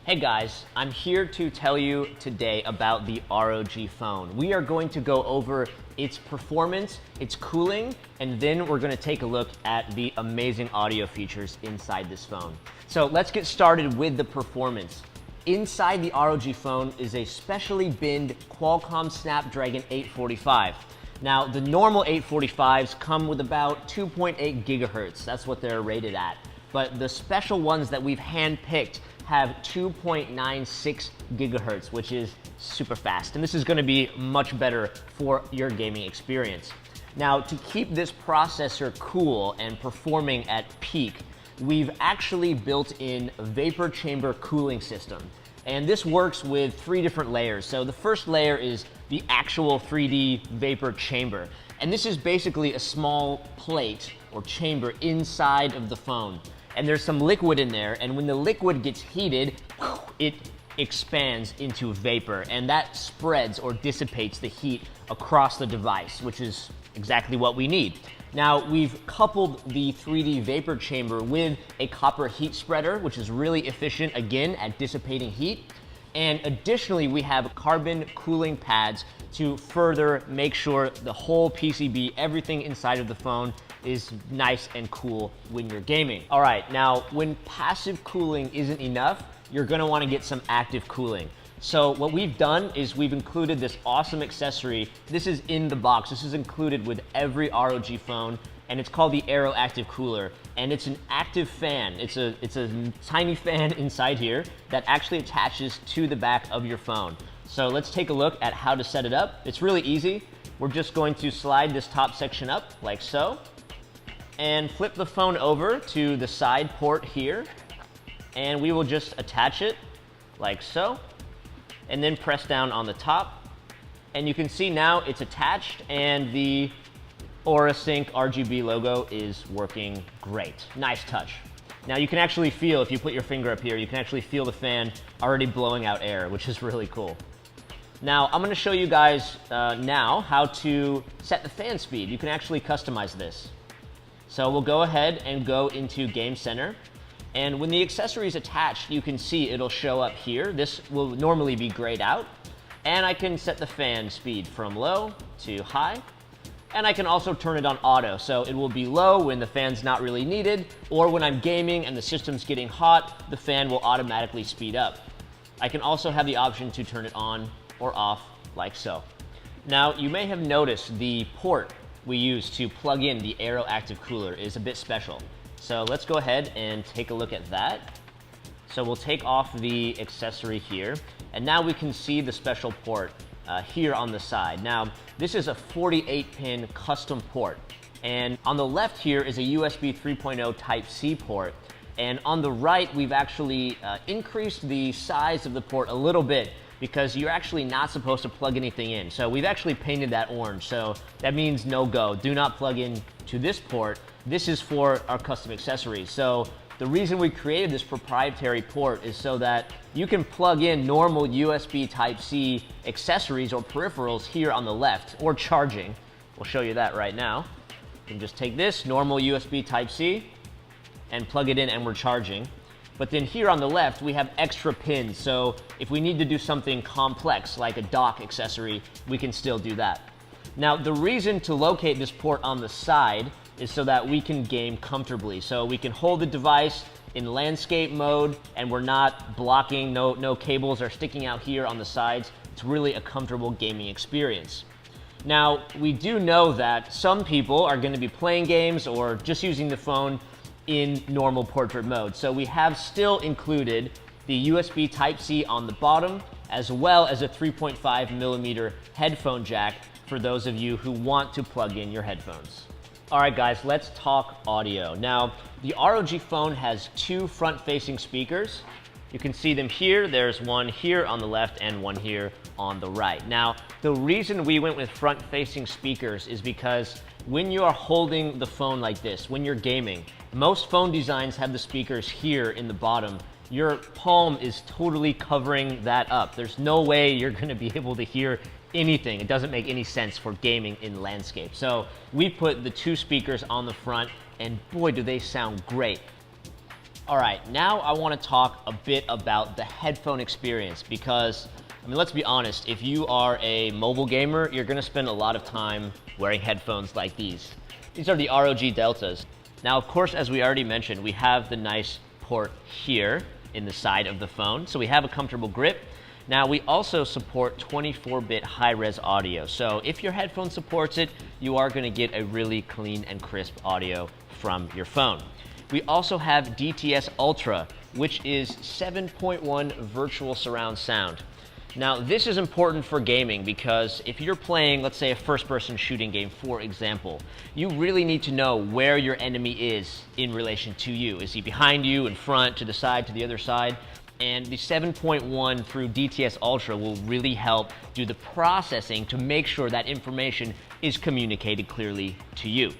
Hey guys, I'm here to tell you today about the ROG phone. We are going to go over its performance, its cooling, and then we're going to take a look at the amazing audio features inside this phone. So let's get started with the performance. Inside the ROG phone is a specially binned Qualcomm Snapdragon 845. Now, the normal 845s come with about 2.8 gigahertz. That's what they're rated at. But the special ones that we've handpicked have 2.96 gigahertz, which is super fast. And this is going to be much better for your gaming experience. Now, to keep this processor cool and performing at peak, we've actually built in a vapor chamber cooling system. And this works with 3 different layers. So the first layer is the actual 3D vapor chamber. And this is basically a small plate or chamber inside of the phone. And there's some liquid in there, and when the liquid gets heated, it expands into vapor, and that spreads or dissipates the heat across the device, which is exactly what we need. Now, we've coupled the 3D vapor chamber with a copper heat spreader, which is really efficient, again, at dissipating heat. And additionally, we have carbon cooling pads to further make sure the whole PCB, everything inside of the phone, is nice and cool when you're gaming. All right, now when passive cooling isn't enough, you're gonna wanna get some active cooling. So what we've done is we've included this awesome accessory. This is in the box. This is included with every ROG phone, and it's called the Aero Active Cooler. And it's an active fan. It's a tiny fan inside here that actually attaches to the back of your phone. So let's take a look at how to set it up. It's really easy. We're just going to slide this top section up like so, and flip the phone over to the side port here, and we will just attach it like so, and then press down on the top, and you can see now it's attached and the AuraSync RGB logo is working great. Nice touch. Now you can actually feel, if you put your finger up here, you can actually feel the fan already blowing out air, which is really cool. Now I'm going to show you guys now how to set the fan speed. You can actually customize this. So we'll go ahead and go into Game Center, and when the accessory is attached, you can see it'll show up here. This will normally be grayed out, and I can set the fan speed from low to high, and I can also turn it on auto, so it will be low when the fan's not really needed, or when I'm gaming and the system's getting hot, the fan will automatically speed up. I can also have the option to turn it on or off like so. Now, you may have noticed the port we use to plug in the Aero Active Cooler is a bit special. So let's go ahead and take a look at that. So we'll take off the accessory here, and now we can see the special port here on the side. Now, this is a 48-pin custom port, and on the left here is a USB 3.0 Type-C port, and on the right we've actually increased the size of the port a little bit, because you're actually not supposed to plug anything in. So we've actually painted that orange, so that means no go. Do not plug in to this port. This is for our custom accessories. So the reason we created this proprietary port is so that you can plug in normal USB Type-C accessories or peripherals here on the left, or charging. We'll show you that right now. You can just take this normal USB Type-C and plug it in, and we're charging. But then here on the left, we have extra pins, so if we need to do something complex, like a dock accessory, we can still do that. Now, the reason to locate this port on the side is so that we can game comfortably. So we can hold the device in landscape mode, and we're not blocking, no cables are sticking out here on the sides. It's really a comfortable gaming experience. Now, we do know that some people are going to be playing games or just using the phone in normal portrait mode. So we have still included the USB Type-C on the bottom, as well as a 3.5mm headphone jack for those of you who want to plug in your headphones. All right, guys, let's talk audio. Now, the ROG phone has 2 front-facing speakers. You can see them here. There's one here on the left and one here on the right. Now, the reason we went with front-facing speakers is because when you are holding the phone like this, when you're gaming, most phone designs have the speakers here in the bottom. Your palm is totally covering that up. There's no way you're going to be able to hear anything. It doesn't make any sense for gaming in landscape. So we put the 2 speakers on the front, and boy, do they sound great. All right, now I want to talk a bit about the headphone experience because, I mean, let's be honest, if you are a mobile gamer, you're going to spend a lot of time wearing headphones like these. These are the ROG Deltas. Now, of course, as we already mentioned, we have the nice port here in the side of the phone, so we have a comfortable grip. Now, we also support 24-bit high-res audio, so if your headphone supports it, you are going to get a really clean and crisp audio from your phone. We also have DTS Ultra, which is 7.1 virtual surround sound. Now, this is important for gaming because if you're playing, let's say, a first-person shooting game, for example, you really need to know where your enemy is in relation to you. Is he behind you, in front, to the side, to the other side? And the 7.1 through DTS Ultra will really help do the processing to make sure that information is communicated clearly to you.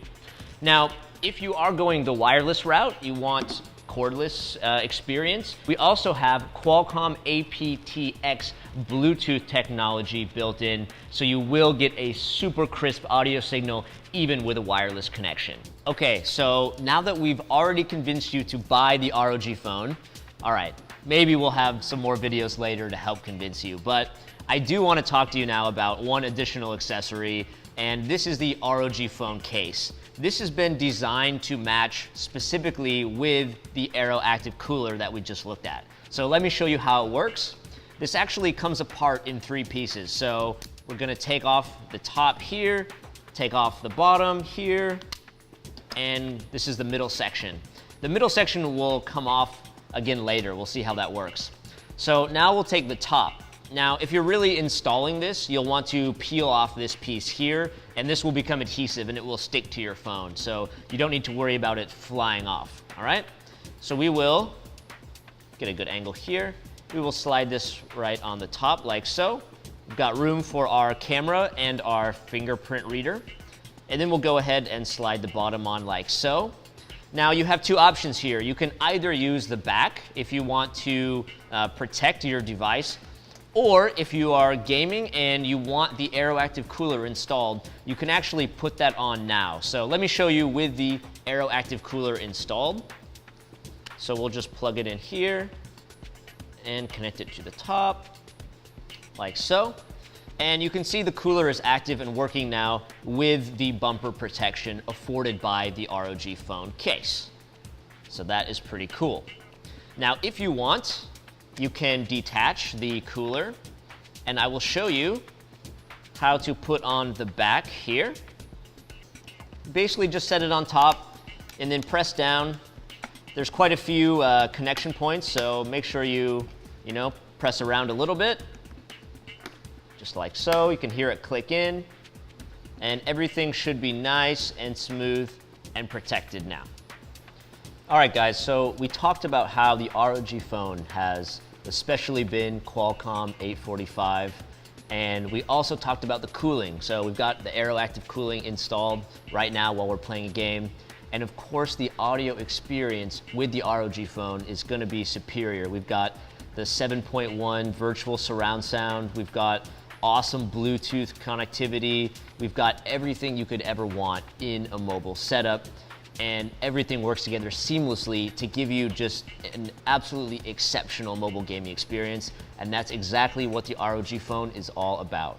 Now, if you are going the wireless route, you want cordless experience, we also have Qualcomm aptX Bluetooth technology built in, so you will get a super crisp audio signal even with a wireless connection. Okay, so now that we've already convinced you to buy the ROG phone, all right, maybe we'll have some more videos later to help convince you, but I do want to talk to you now about one additional accessory, and this is the ROG phone case. This has been designed to match specifically with the Aero Active Cooler that we just looked at. So let me show you how it works. This actually comes apart in 3 pieces. So we're gonna take off the top here, take off the bottom here, and this is the middle section. The middle section will come off again later. We'll see how that works. So now we'll take the top. Now, if you're really installing this, you'll want to peel off this piece here, and this will become adhesive and it will stick to your phone. So you don't need to worry about it flying off, all right? So we will get a good angle here. We will slide this right on the top like so. We've got room for our camera and our fingerprint reader. And then we'll go ahead and slide the bottom on like so. Now you have 2 options here. You can either use the back if you want to protect your device, or if you are gaming and you want the Aero Active Cooler installed, you can actually put that on now. So let me show you with the Aero Active Cooler installed. So we'll just plug it in here and connect it to the top, like so. And you can see the cooler is active and working now with the bumper protection afforded by the ROG phone case. So that is pretty cool. Now, if you want, you can detach the cooler, and I will show you how to put on the back here. Basically just set it on top and then press down. There's quite a few connection points, so make sure you press around a little bit, just like so. You can hear it click in, and everything should be nice and smooth and protected now. All right, guys, so we talked about how the ROG phone has especially been Qualcomm 845, and we also talked about the cooling. So we've got the Aero Active cooling installed right now while we're playing a game. And of course, the audio experience with the ROG phone is going to be superior. We've got the 7.1 virtual surround sound. We've got awesome Bluetooth connectivity. We've got everything you could ever want in a mobile setup, and everything works together seamlessly to give you just an absolutely exceptional mobile gaming experience, and that's exactly what the ROG phone is all about.